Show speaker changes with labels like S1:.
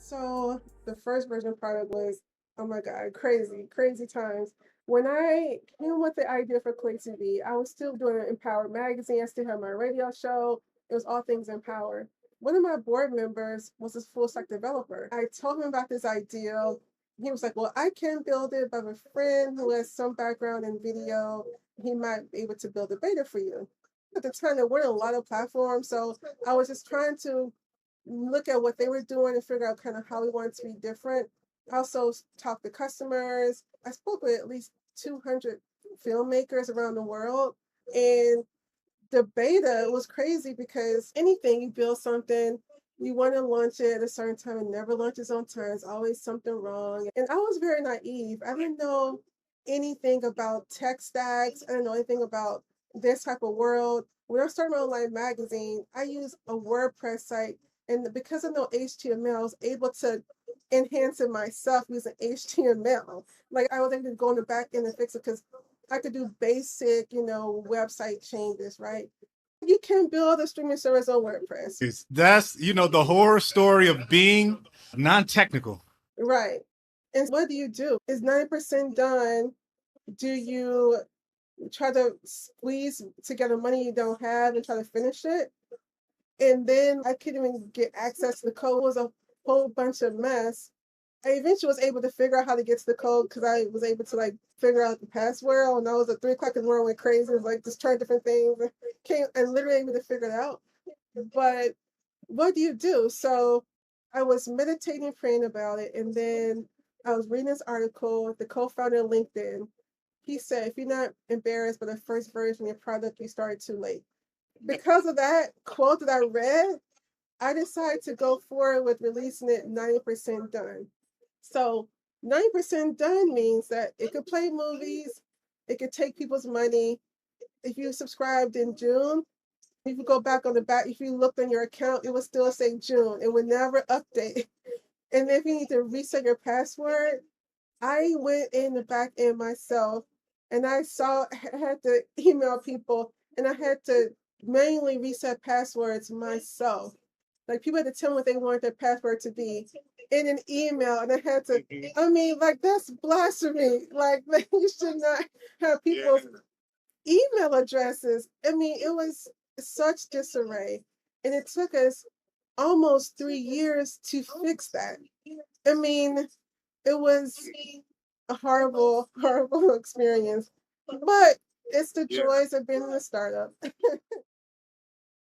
S1: So the first version of product was, oh my God, crazy, crazy times. When I came with the idea for KweliTV, I was still doing an Empower magazine. I still had my radio show. It was all things Empower. One of my board members was this full stack developer. I told him about this idea. He was like, well, I can build it, but I have a friend who has some background in video. He might be able to build a beta for you. At the time, there weren't a lot of platforms, so I was just trying to look at what they were doing and figure out kind of how we wanted to be different. I also talked to customers. I spoke with at least 200 filmmakers around the world. And the beta was crazy because anything you build something, you want to launch it at a certain time and never launches on time. There's always something wrong. And I was very naive. I didn't know anything about tech stacks. I didn't know anything about this type of world. When I started my online magazine, I used a WordPress site. And because of no HTML, I was able to enhance it myself using HTML. Like I was able to go in the back end and fix it because I could do basic, website changes, right? You can build a streaming service on WordPress.
S2: That's, the horror story of being non-technical.
S1: Right. And what do? Is 90% done? Do you try to squeeze together money you don't have and try to finish it? And then I couldn't even get access to the code. It was a whole bunch of mess. I eventually was able to figure out how to get to the code because I was able to figure out the password. And I was at 3 o'clock in the morning, went crazy. It was just trying different things. Came and literally able to figure it out. But what do you do? So I was meditating, praying about it, and then I was reading this article. The co-founder of LinkedIn, he said, if you're not embarrassed by the first version of your product, you started too late. Because of that quote that I read, I decided to go forward with releasing it 90% done. So 90% done means that it could play movies, it could take people's money. If you subscribed in June, if you go back on the back, if you looked on your account, it would still say June. It would never update. And if you need to reset your password, I went in the back end myself and I had to email people and I had to manually reset passwords myself. Like people had to tell me what they wanted their password to be in an email, and I had to. I mean, that's blasphemy. Like you should not have people's email addresses. I mean, it was such disarray, and it took us almost 3 years to fix that. I mean, it was a horrible, horrible experience, but it's the joys of being in a startup.